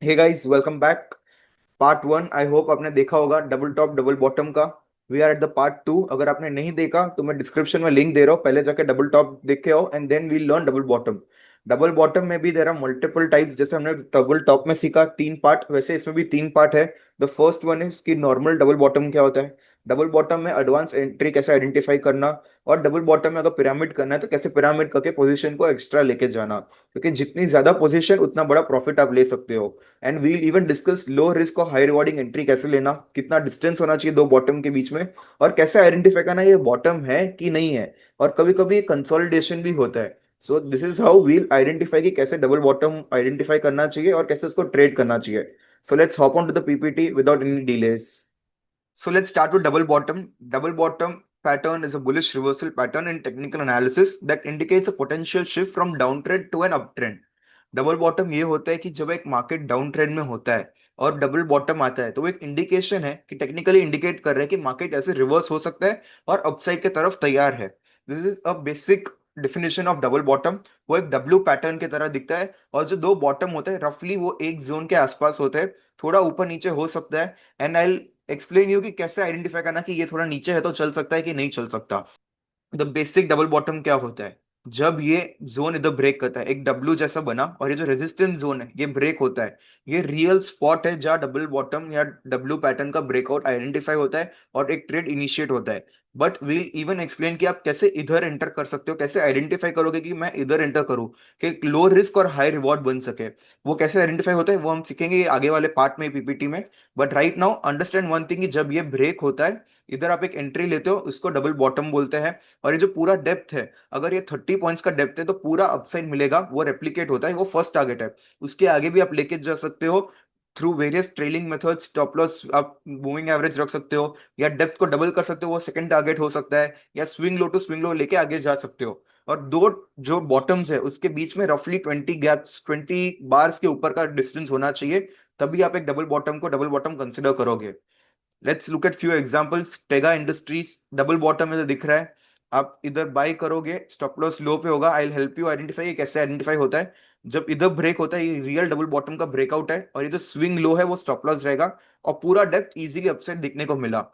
Hey guys, welcome back. Part one I hope आपने देखा होगा, डबल टॉप डबल बॉटम का। We are at the part two. अगर आपने नहीं देखा तो मैं डिस्क्रिप्शन में लिंक दे रहा हूँ, पहले जाके डबल टॉप देख के आओ and then we learn double bottom. Double bottom में भी देर आर मल्टीपल टाइप्स। जैसे हमने डबल टॉप में सीखा तीन पार्ट, वैसे इसमें भी तीन पार्ट है। द फर्स्ट वन इज कि नॉर्मल डबल बॉटम क्या होता है, डबल बॉटम में एडवांस एंट्री कैसे आइडेंटिफाई करना, और डबल बॉटम में अगर पिरामिड करना है तो कैसे पिरामिड करके पोजीशन को एक्स्ट्रा लेके जाना, क्योंकि जितनी ज्यादा पोजीशन उतना बड़ा प्रॉफिट आप ले सकते हो। And we'll even discuss low risk और हाई रिवॉर्डिंग एंट्री कैसे लेना, कितना डिस्टेंस होना चाहिए दो बॉटम के बीच में, और कैसे आइडेंटिफाई करना ये बॉटम है कि नहीं है। और कभी कभी कंसोलिडेशन भी होता है। So this is how we'll identify कि कैसे डबल बॉटम आइडेंटिफाई करना चाहिए और कैसे उसको ट्रेड करना चाहिए। So let's hop on to the PPT without any delays. So let's start with double bottom. Double bottom pattern is a bullish reversal pattern in technical analysis that indicates a potential shift from downtrend to an uptrend. Double bottom ये होता है कि जब एक market down trend में होता है और डबल बॉटम आता है तो वो एक इंडिकेशन है कि टेक्निकली इंडिकेट कर रहा है कि मार्केट ऐसे रिवर्स हो सकता है और अपसाइड की तरफ तैयार है। This is a basic definition of double bottom. वो एक डब्ल्यू पैटर्न की तरह दिखता है और जो दो बॉटम होते हैं रफली वो एक जोन के आसपास होते हैं, थोड़ा ऊपर नीचे हो सकता है। एंड आई एक्सप्लेन यू कि कैसे आइडेंटिफाई करना कि ये थोड़ा नीचे है तो चल सकता है कि नहीं चल सकता। द बेसिक डबल बॉटम क्या होता है, जब ये जोन इधर ब्रेक करता है एक डब्ल्यू जैसा बना और ये जो रेजिस्टेंस जोन है ये ब्रेक होता है, ये रियल स्पॉट है जहां डबल बॉटम या डब्ल्यू पैटर्न का ब्रेकआउट आइडेंटिफाई होता है और एक ट्रेड इनिशिएट होता है। बट वील इवन एक्सप्लेन कि आप कैसे इधर एंटर कर सकते हो, कैसे आइडेंटिफाई करोगे कि मैं इधर एंटर करूं कि लो रिस्क और हाई रिवॉर्ड बन सके। वो कैसे आइडेंटिफाई होता है वो हम सीखेंगे आगे वाले पार्ट में पीपीटी में। But right now understand one thing कि जब ये ब्रेक होता है इधर आप एक एंट्री लेते हो, उसको डबल बॉटम बोलते हैं। और ये जो पूरा डेप्थ है, अगर ये 30 पॉइंट्स का डेप्थ है तो पूरा अपसाइड मिलेगा, वो रेप्लिकेट होता है, वो फर्स्ट टारगेट है। उसके आगे भी आप लेके जा सकते हो through various trailing methods. Stop loss आप मूविंग एवरेज रख सकते हो या डेप्थ को डबल कर सकते हो, वो सेकंड टारगेट हो सकता है, या swing low to swing low लेके आगे जा सकते हो। और दो जो बॉटम्स है उसके बीच में रफली 20 बार्स के ऊपर का डिस्टेंस होना चाहिए, तभी आप एक डबल बॉटम को डबल बॉटम कंसिडर करोगे। Let's look at few examples. Tega industries double bottom में दिख रहा है, आप इधर बाय करोगे, स्टॉप लॉस लो पे होगा। I will help you identify ये कैसे आइडेंटिफाई होता है। जब इधर ब्रेक होता है ये रियल डबल बॉटम का ब्रेकआउट है और ये जो स्विंग लो है वो स्टॉप लॉस रहेगा और पूरा डेप्थ इजीली अपसाइड दिखने को मिला।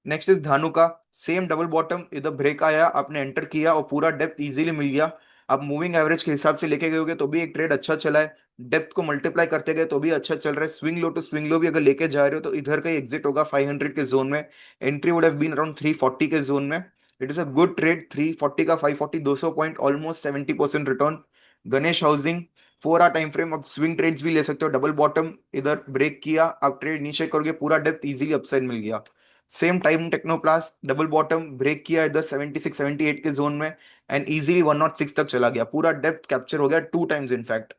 नेक्स्ट इज धानु का, सेम डबल बॉटम, इधर ब्रेक आया, आपने एंटर किया और पूरा डेप्थ इजीली मिल गया। आप मूविंग एवरेज के हिसाब से लेके गए होगे तो भी एक ट्रेड अच्छा चला है, डेप्थ को मल्टीप्लाई करते गए तो भी अच्छा चल रहा है। Swing low to swing low भी अगर लेके जा रहे हो तो इधर का एग्जिट होगा 500 के जोन में, entry would have been around 340 के जोन में। It is a good trade, 340 का 540, 200 point, almost 70% return. Ganesh housing 4 hour time frame, अब स्विंग ट्रेड्स भी ले सकते हो। डबल बॉटम इधर ब्रेक किया, आप ट्रेड नीचे करोगे, पूरा डेप्थ इजीली अपसाइड मिल गया। Same time Technoplast double bottom break किया इधर 76 78 के जोन में एंड इजीली 106 तक चला गया, पूरा डेप्थ कैप्चर हो गया 2 टाइम्स इनफैक्ट।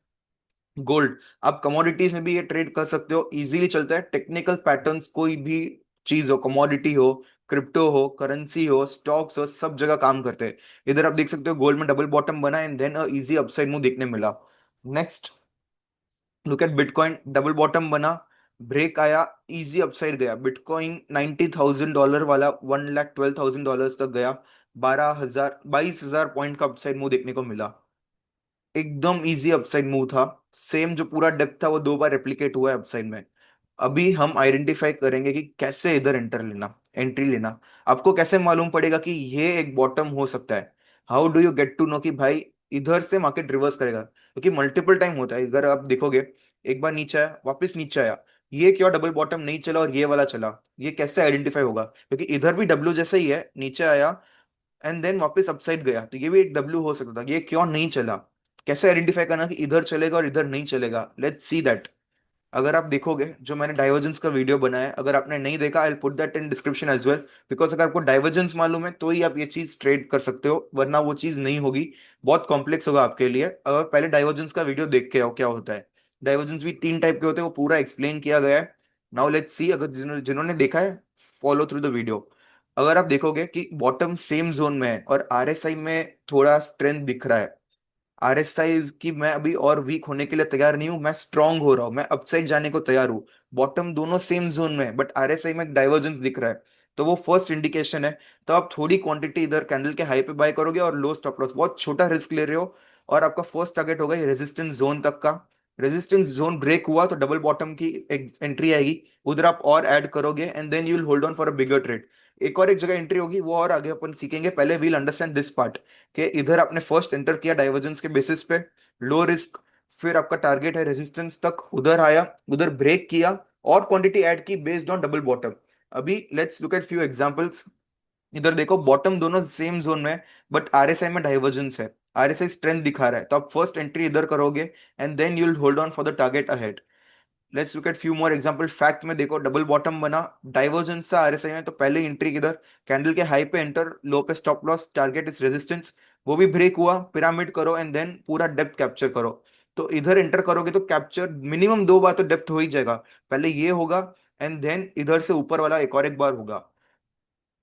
गोल्ड, आप कमोडिटीज में भी ये ट्रेड कर सकते हो, इजीली चलता है। टेक्निकल पैटर्न्स कोई भी चीज हो, कमोडिटी हो, क्रिप्टो हो, करेंसी हो, स्टॉक्स हो, सब जगह काम करते हैं। इधर आप देख सकते हो गोल्ड में डबल बॉटम बना and then easy upside move देखने मिला। Next look at bitcoin, double bottom बना, ब्रेक आया, इजी अपसाइड गया। बिटकॉइन $90,000 वाला 1,12,000 तक गया, 22,000 पॉइंट का अपसाइड मूव देखने को मिला। एकदम इजी अपसाइड मूव था, सेम जो पूरा डेप्थ था वो 2 बार रेप्लिकेट हुआ है अपसाइड में। अभी हम आइडेंटिफाई करेंगे कि कैसे इधर एंट्री लेना। आपको कैसे मालूम पड़ेगा कि ये एक बॉटम हो सकता है? How do you get to know कि भाई इधर से मार्केट रिवर्स करेगा? क्योंकि मल्टीपल टाइम होता है, अगर आप देखोगे एक बार नीचे आया वापस नीचे आया, ये क्यों डबल बॉटम नहीं चला और ये वाला चला, ये कैसे आइडेंटिफाई होगा? क्योंकि इधर भी डब्ल्यू जैसा ही है, नीचे आया एंड देन वापस अपसाइड गया, तो ये भी एक डब्ल्यू हो सकता था, ये क्यों नहीं चला? कैसे आइडेंटिफाई करना कि इधर चलेगा और इधर नहीं चलेगा? Let's see that. अगर आप देखोगे जो मैंने डाइवर्जेंस का वीडियो बनाया है, अगर आपने नहीं देखा I put that in description as well, because अगर आपको डाइवर्जेंस मालूम है तो ही आप ये चीज ट्रेड कर सकते हो, वरना वो चीज नहीं होगी, बहुत कॉम्प्लेक्स होगा आपके लिए। अगर पहले डाइवर्जेंस का वीडियो देख के आओ क्या होता है। डाइवर्जेंस भी 3 टाइप के होते हैं, वो पूरा एक्सप्लेन किया गया है। नाउ लेट्स सी, अगर जिन्होंने देखा है फॉलो थ्रू द वीडियो। अगर आप देखोगे कि बॉटम सेम जोन में है और आरएसआई में थोड़ा स्ट्रेंथ दिख रहा है, आरएसआई की मैं अभी और वीक होने के लिए तैयार नहीं हूं, मैं स्ट्रांग हो रहा हूं, मैं अपसाइड जाने को तैयार हूं। बॉटम दोनों सेम जोन में है बट आरएसआई में एक डाइवर्जेंस दिख रहा है, तो वो फर्स्ट इंडिकेशन है। तो आप थोड़ी क्वांटिटी इधर कैंडल के हाई पे बाय करोगे और लो स्टॉप लॉस, बहुत छोटा रिस्क ले रहे हो और आपका फर्स्ट टारगेट होगा ये रेजिस्टेंस जोन तक का। रेजिस्टेंस जोन ब्रेक हुआ तो डबल बॉटम की एंट्री आएगी, उधर आप और ऐड करोगे and then you will hold on for a bigger trade. एक और एक जगह एंट्री होगी, वो और आगे अपन सीखेंगे, पहले वील अंडरस्टैंड दिस पार्ट कि इधर आपने फर्स्ट एंटर किया डाइवर्जेंस के बेसिस पे, लो रिस्क, फिर आपका टारगेट है रेजिस्टेंस तक, उधर आया, उधर ब्रेक किया और क्वांटिटी ऐड की बेस्ड ऑन डबल बॉटम। अभी let's look at few examples. इधर देखो बॉटम दोनों सेम जोन में है, बट आरएसआई में डाइवर्जेंस है, आरएसआई स्ट्रेंथ दिखा रहा है, तो आप फर्स्ट एंट्री इधर करोगे and then you will hold on for the target ahead. Let's look at few more example. Fact में देखो डबल बॉटम बना, डाइवर्जेंस था आरएसआई में, तो पहले एंट्री किधर, कैंडल के हाई पे एंटर, लो पे stop loss, target is resistance, वो भी ब्रेक हुआ, पिरामिड करो एंड देन पूरा डेप्थ कैप्चर करो। तो इधर एंटर करोगे तो कैप्चर मिनिमम 2 बार तो डेप्थ हो ही जाएगा, पहले ये होगा एंड देन इधर से ऊपर वाला एक और एक बार होगा।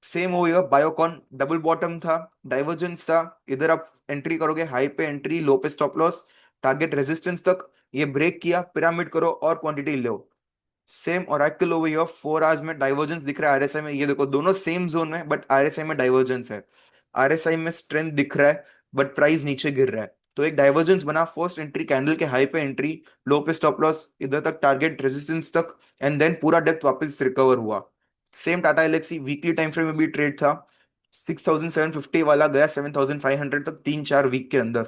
सेम हो गया बायोकॉन, डबल बॉटम था, डाइवर्जेंस था, इधर आप एंट्री करोगे, हाई पे एंट्री, लो पे स्टॉप लॉस, टारगेट रेजिस्टेंस तक, ये ब्रेक किया, पिरामिड करो और quantity low. Same Oracle over here, 4 hours में डाइवर्जेंस दिख रहा है आरएसआई में, ये देखो दोनों सेम जोन में बट आरएसआई में डाइवर्जेंस है, आरएसआई में स्ट्रेंथ दिख रहा है बट प्राइस नीचे गिर रहा है। तो एक डाइवर्जेंस बना, फर्स्ट एंट्री कैंडल के हाई पे एंट्री, लो पे स्टॉप लॉस, इधर तक टारगेट रेजिस्टेंस तक एंड देन पूरा डेप्थ वापस रिकवर हुआ। Same Tata Elxsi weekly time frame में भी ट्रेड था, 6750 वाला गया 7500 तक 3-4 वीक के अंदर।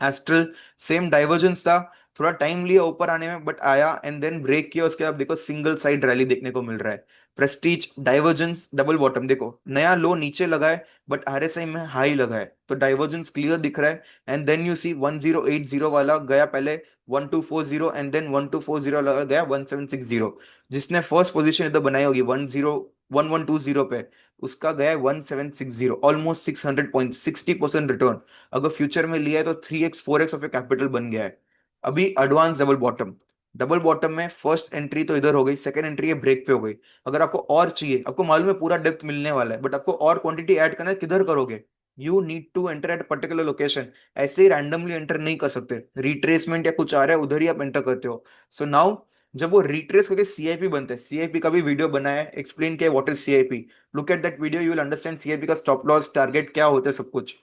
एस्ट्रल सेम डाइवर्जेंस था, थोड़ा टाइम लिया ऊपर आने में बट आया एंड देन ब्रेक किया, उसके बाद देखो सिंगल साइड रैली देखने को मिल रहा है। प्रेस्टीज डाइवर्जेंस डबल बॉटम, देखो नया लो नीचे लगा है बट आरएसआई में हाई लगा है, तो डाइवर्जेंस क्लियर दिख रहा है एंड देन यू सी 1080 वाला गया पहले 1240 एंड देन 1240 लगा गया 1760, जिसने फर्स्ट पोजीशन इधर बनाई होगी 1120 पे, उसका गया है 1760, ऑलमोस्ट 600 पॉइंट, 60% रिटर्न। अगर फ्यूचर में लिया है तो 3x 4x of A capital बन गया है। अभी advance double bottom, double bottom में फर्स्ट एंट्री तो इधर हो गई, सेकंड एंट्री है ब्रेक पे हो गई। अगर आपको और चाहिए, आपको मालूम है पूरा डेप्थ मिलने वाला है बट आपको और क्वांटिटी ऐड करना है, किधर करोगे, you need to enter at particular location, ऐसे ही रैंडमली एंटर नहीं कर सकते, रिट्रेसमेंट या कुछ आ रहा है उधर ही आप एंटर करते हो। सो नाउ जब वो रिट्रेस करके सीआईपी बनते हैं, सीआईपी का भी वीडियो बनाया है, एक्सप्लेन किया what is CIP, look at that video, you will understand CIP का स्टॉप लॉस टारगेट क्या होता है सब कुछ।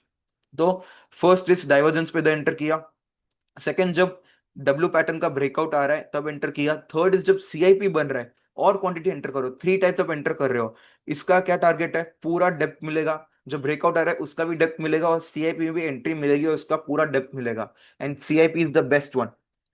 तो फर्स्ट इस डाइवर्जेंस पे द एंटर किया, सेकंड जब डब्ल्यू पैटर्न का ब्रेकआउट आ रहा है तब एंटर किया, थर्ड इज जब सीआईपी बन रहा है और क्वांटिटी एंटर करो, 3 टाइप्स ऑफ एंटर कर रहे हो। इसका क्या टारगेट है, पूरा डेप्थ मिलेगा, जो ब्रेकआउट आ रहा है उसका भी डेप्थ मिलेगा और सीआईपी में भी एंट्री मिलेगी और उसका पूरा डेप्थ मिलेगा, and CIP is the best one.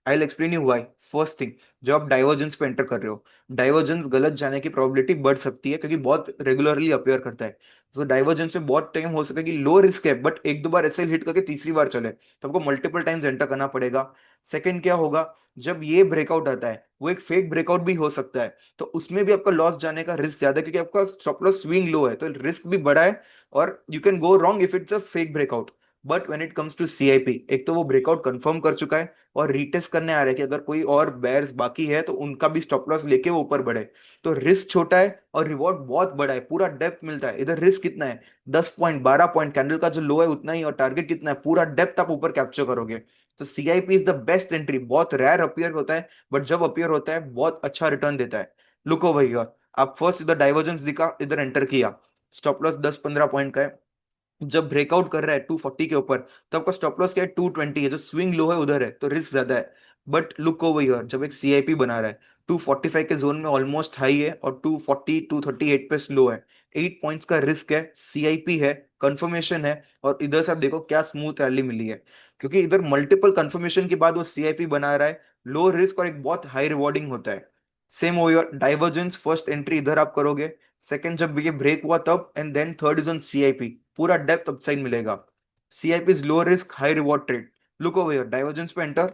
I will explain you why. First thing, जब आप डाइवर्जेंस पे एंटर कर रहे हो, डाइवर्जेंस गलत जाने की प्रोबेबिलिटी बढ़ सकती है क्योंकि बहुत रेगुलरली अपेयर करता है, तो डाइवर्जेंस में बहुत टाइम हो सके कि लो रिस्क है बट एक दो बार ऐसे हिट करके तीसरी बार चले, तो आपको मल्टीपल टाइम्स एंटर करना पड़ेगा। सेकंड क्या होगा, जब ये ब्रेकआउट आता है वो एक फेक ब्रेकआउट भी हो सकता है, तो उसमें भी आपका लॉस जाने का रिस्क ज्यादा है क्योंकि आपका स्टॉप लॉस स्विंग लो है, तो रिस्क भी बड़ा है और you can go wrong if it's a fake breakout. But when it comes to CIP, एक तो वो ब्रेकआउट कंफर्म कर चुका है और रीटेस्ट करने आ रहा है कि अगर कोई और बेयर्स बाकी है तो उनका भी स्टॉप लॉस लेके वो ऊपर बढ़े, तो रिस्क छोटा है और रिवॉर्ड बहुत बड़ा है, पूरा डेप्थ मिलता है। इधर रिस्क कितना है, 10 पॉइंट, 12 पॉइंट, कैंडल का जो लो है उतना ही और टारगेट कितना है, पूरा डेप्थ आप ऊपर कैप्चर करोगे। तो CIP is the best entry, बहुत रेयर अपीयर होता है बट जब अपीयर होता है बहुत अच्छा रिटर्न देता है। लुक ओवर हियर, आप फर्स्ट इधर डाइवर्जेंस दिखा, इधर एंटर किया, स्टॉप लॉस 10-15 पॉइंट का है, जब ब्रेकआउट कर रहा है 240 के ऊपर तो आपका स्टॉप लॉस क्या है, 220 है, जो स्विंग लो है उधर है तो रिस्क ज्यादा है। बट लुक ओवर हियर, जब एक सीआईपी बना रहा है 245 के जोन में ऑलमोस्ट हाई है और 240 238 पे स्लो है, 8 पॉइंट्स का रिस्क है, सीआईपी है, कंफर्मेशन है, और इधर से आप देखो क्या स्मूथ रैली मिली है, क्योंकि इधर मल्टीपल कंफर्मेशन के बाद वो सीआईपी बना रहा है, लो रिस्क और एक बहुत हाई रिवॉर्डिंग होता है। Same over divergence, first entry इधर आप करोगे, सेकंड जब ये ब्रेक हुआ तब, and then third is on CIP, पूरा डेप्थ अपसाइड मिलेगा। CIP is low risk high reward trade. Look over here, divergence पे एंटर,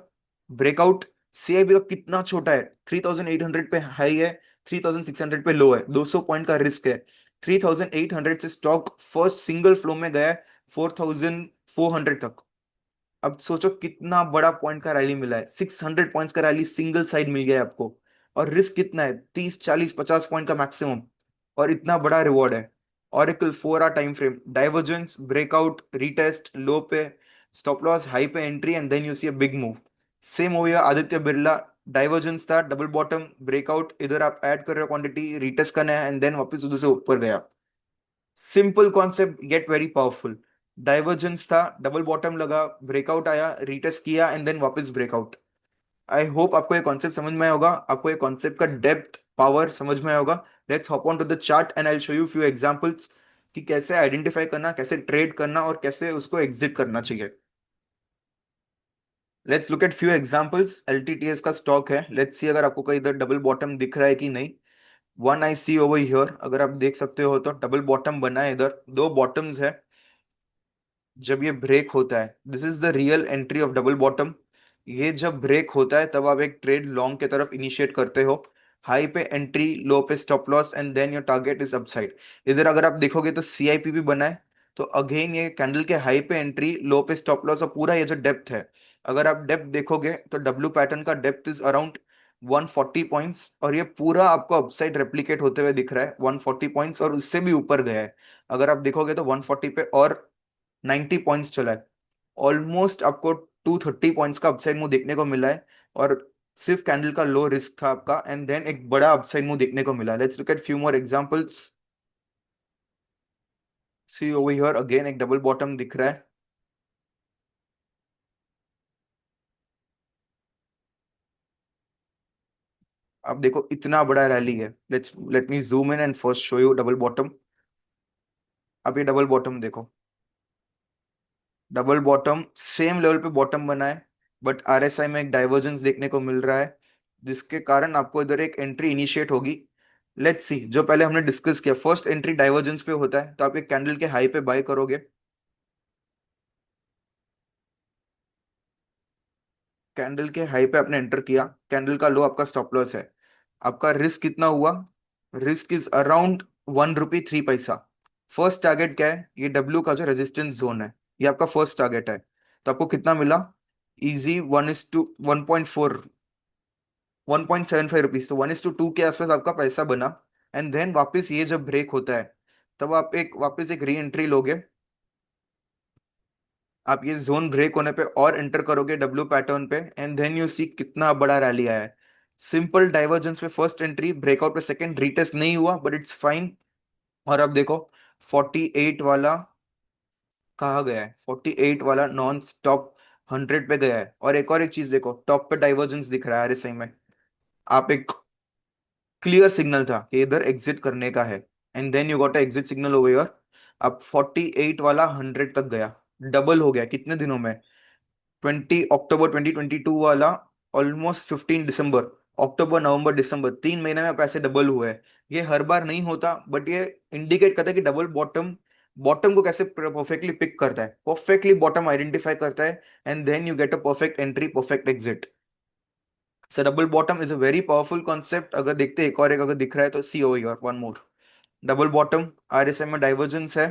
ब्रेकआउट, सीआईपी का कितना छोटा है, 3800 पे हाई है, 3600 पे लो है, 200 पॉइंट का रिस्क है। 3800 से स्टॉक फर्स्ट सिंगल फ्लो में गया है 4400 तक। अब सोचो कितना बड़ा पॉइंट का रैली मिला है, 600 पॉइंट्स का रैली सिंगल साइड मिल गया है आपको, और रिस्क कितना है, 30 40 50 पॉइंट का मैक्सिमम, और इतना बड़ा रिवॉर्ड है। Oracle 4 hour time frame, divergence, breakout, retest, low पे स्टॉप लॉस, हाई पे entry and then you see a big move. Same हो गया आदित्य बिरला, डाइवर्जेंस था, डबल बॉटम, ब्रेकआउट, इधर आप ऐड कर रहे हो क्वांटिटी, रीटेस्ट करना है एंड देन वापस उधर से ऊपर गया। Simple concept get very powerful. Divergence था, डबल बॉटम लगा, ब्रेकआउट आया, रीटेस्ट किया एंड देन वापस ब्रेकआउट। आई होप आपको ये कॉन्सेप्ट समझ में आया होगा, आपको ये कॉन्सेप्ट का डेप्थ पावर समझ में आया होगा। Let's hop on to the chart and I will show you few examples कि कैसे आइडेंटिफाई करना, कैसे ट्रेड करना और कैसे उसको एग्जिट करना चाहिए। Let's look at few examples. LTTS का स्टॉक है, लेट्स सी अगर आपको कहीं इधर डबल बॉटम दिख रहा है कि नहीं। One I see over here, अगर आप देख सकते हो तो डबल बॉटम बना है, इधर दो बॉटम्स है। जब ये ब्रेक होता है, this is the real entry of double bottom. ये जब ब्रेक होता है तब आप एक ट्रेड लॉन्ग के तरफ इनिशिएट करते हो। हाई पे एंट्री, लो पे stop loss and then your target is upside. इधर अगर आप देखोगे तो सीआईपी भी बना है। तो अगेन ये कैंडल के हाई पे एंट्री, लो पे स्टॉप लॉस और पूरा ये जो डेप्थ है, अगर आप डेप्थ देखोगे तो डब्ल्यू पैटर्न का डेप्थ इज अराउंड 140 पॉइंट्स और ये पूरा आपको अपसाइड रेप्लिकेट होते हुए दिख रहा है 140 पॉइंट्स और उससे भी ऊपर गया है। अगर आप देखोगे तो 140 पे और 90 पॉइंट्स चला है। ऑलमोस्ट आपको 230 पॉइंट्स का अपसाइड मूव देखने को मिला है। और सिर्फ कैंडल का लो रिस्क था आपका एंड देन एक बड़ा अपसाइड मूव देखने को मिला। Let's look at few more examples. See over here again एक डबल बॉटम दिख रहा है। अब देखो इतना बड़ा रैली है। Let me zoom in and first show you double bottom. अब ये डबल बॉटम देखो, डबल बॉटम सेम लेवल पे बॉटम बना है, बट आरएसआई में एक डाइवर्जेंस देखने को मिल रहा है, जिसके कारण आपको इधर एक एंट्री इनिशिएट होगी। लेट्स सी, जो पहले हमने डिस्कस किया, फर्स्ट एंट्री डाइवर्जेंस पे होता है तो आप एक कैंडल के हाई पे बाय करोगे। कैंडल के हाई पे आपने एंटर किया, कैंडल का लो आपका स्टॉप लॉस है। आपका रिस्क कितना हुआ? रिस्क इज अराउंड 1 रुपी 3 पैसा। फर्स्ट टारगेट क्या है? ये डब्ल्यू का जो रेजिस्टेंस जोन है, ये आपका फर्स्ट टारगेट है। तो आपको कितना मिला? इजी 1:1.4, 1.75 रुपीज, तो 1:2 के आसपास आपका पैसा बना। एंड देन वापस ये जब ब्रेक होता है तब आप एक वापस एक री एंट्री लोगे। आप ये जोन ब्रेक होने पे और एंटर करोगे डब्ल्यू पैटर्न पे एंड देन यू सी कितना बड़ा रैली आया है। सिंपल डाइवर्जेंस पे फर्स्ट एंट्री, ब्रेकआउट पे सेकंड, रीटेस्ट नहीं हुआ बट इट्स फाइन। और अब देखो 48 वाला कहा गया है, 48 वाला नॉन स्टॉप 100 पे गया है। और एक चीज देखो, टॉप पे डाइवर्जेंस दिख रहा है आरएसआई में। आप एक क्लियर सिग्नल था कि इधर एग्जिट करने का है and then you got a exit signal over here. अब 48 वाला 100 तक गया, डबल हो गया कितने दिनों में? 20 अक्टूबर 2022 वाला ऑलमोस्ट 15 दिसंबर, अक्टूबर नवंबर दिसंबर 3 महीने में पैसे डबल हुए हैं। ये हर बार नहीं होता बट ये इंडिकेट करता है कि डबल बॉटम बॉटम को कैसे परफेक्टली पिक करता है, परफेक्टली बॉटम आइडेंटिफाई करता है and then you get a perfect entry, perfect exit. So double bottom is a very powerful concept. अगर देखते हैं एक और एक अगर दिख रहा है तो see over here one more double bottom. RSI में डाइवर्जेंस है,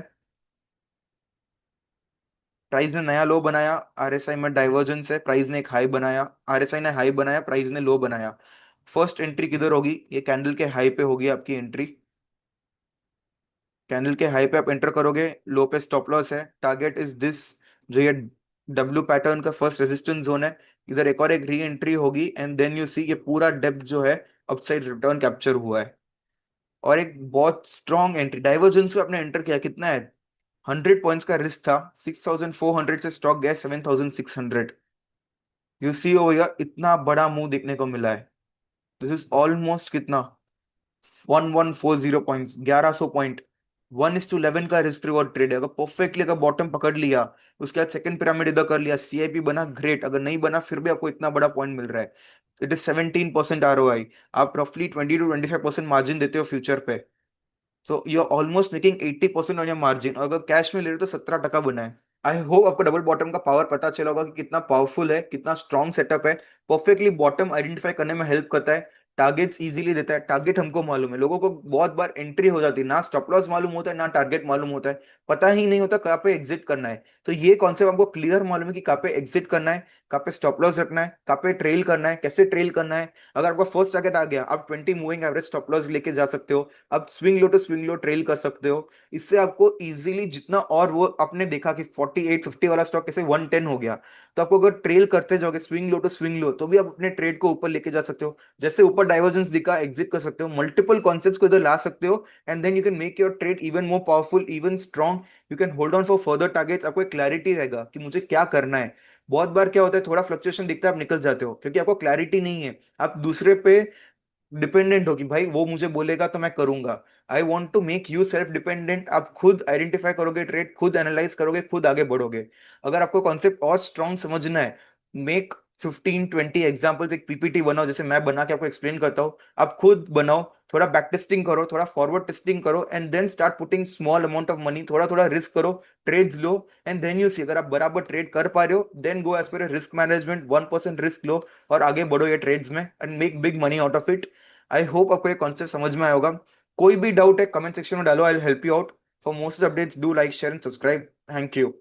प्राइस ने नया लो बनाया, आरएसआई में डाइवर्जेंस है, प्राइस ने एक हाई बनाया, आरएसआई ने हाई बनाया, प्राइस ने लो बनाया। फर्स्ट एंट्री किधर होगी? ये कैंडल के हाई पे होगी आपकी एंट्री। कैंडल के हाई पे आप एंटर करोगे, लो पे स्टॉप लॉस है, टारगेट इज दिस। जो ये डब्ल्यू पैटर्न का फर्स्ट रेजिस्टेंस जोन है, इधर एक और एक री एंट्री होगी एंड देन यू सी ये पूरा डेप्थ जो है अपसाइड रिटर्न कैप्चर हुआ है। और एक बहुत स्ट्रॉन्ग एंट्री डाइवर्जेंस पे आपने एंटर किया, कितना है? 100 पॉइंट्स का रिस्क था, 6400 से स्टॉक गया 7600। यू सी ओवर हियर इतना बड़ा मूव देखने को मिला है। दिस इज ऑलमोस्ट कितना? 1140 पॉइंट्स, 1100 पॉइंट। 1:11 का रिस्क रिवॉर्ड ट्रेड है। अगर परफेक्टली अगर बॉटम पकड़ लिया, उसके बाद सेकंड पिरामिड इधर कर लिया, सीआईपी बना, ग्रेट। अगर नहीं बना फिर भी आपको इतना बड़ा पॉइंट मिल रहा है। It is 17% ROI। आप रफली 20 to 25% मार्जिन देते हो फ्यूचर पे। So you are almost making 80% on your margin. अगर कैश में ले रहे हो तो 17% बना है। आई होप आपको डबल बॉटम का पावर पता चला होगा कि कितना पावरफुल है, कितना स्ट्रॉन्ग सेटअप है। परफेक्टली बॉटम आइडेंटिफाई करने में हेल्प करता है, टारगेट्स इजीली देता है। टारगेट हमको मालूम है, लोगों को बहुत बार एंट्री हो जाती है, ना स्टॉप लॉस मालूम होता है ना टारगेट मालूम होता है, पता ही नहीं होता कहाँ पे एग्जिट करना है। तो ये कॉन्सेप्ट आपको क्लियर मालूम है कि कहाँ पे एग्जिट करना है, कहाँ पे स्टॉप लॉस रखना है, कहाँ पे ट्रेल करना है, कैसे ट्रेल करना है। अगर आपका फर्स्ट टारगेट आ गया, आप 20 मूविंग एवरेज स्टॉप लॉस लेके जा सकते हो। आप swing low to swing low trail कर सकते हो। इससे आपको इजीली जितना, और वो आपने देखा कि 48 50 वाला स्टॉक कैसे 110 हो गया। तो आपको अगर ट्रेल करते जाओगे swing low to swing low तो भी आप अपने ट्रेड को ऊपर लेके जा सकते हो। जैसे ऊपर डाइवर्जेंस दिखा, एग्जिट कर सकते हो, मल्टीपल कॉन्सेप्ट्स को इधर ला सकते हो and then you can make your trade even more powerful, even strong. You can hold on for further targets. आपको एक क्लैरिटी रहेगा कि मुझे क्या करना है। बहुत बार क्या होता है, थोड़ा फ्लक्चुएशन दिखता है, आप निकल जाते हो क्योंकि आपको क्लैरिटी नहीं है, आप दूसरे पे डिपेंडेंट हो कि भाई वो मुझे बोलेगा तो मैं करूंगा। I want to make you self dependent, आप खुद आइडेंटिफाई करोगे ट्रेड, खुद एनालाइज करोगे, खुद आगे बढ़ोगे। अगर आपको कॉन्सेप्ट और स्ट्रॉन्ग समझना है, मेक 15-20 एग्जाम्पल्स, एक पीपीटी बनाओ जैसे मैं बना के आपको एक्सप्लेन करता हूँ, आप खुद बनाओ, थोड़ा बैक टेस्टिंग करो, थोड़ा फॉरवर्ड टेस्टिंग करो, and then start putting small amount of money, थोड़ा थोड़ा रिस्क करो, ट्रेड्स लो, एंड देन यू सी अगर आप बराबर ट्रेड कर पा रहे हो, then go as per risk management, 1% risk लो और आगे बढ़ो ये ट्रेड्स में and make big money out of it. I hope आपको ये कॉन्सेप्ट समझ में आया होगा। कोई भी डाउट है कमेंट सेक्शन में डालो, I will help you out. For most updates do like share and subscribe. Thank you.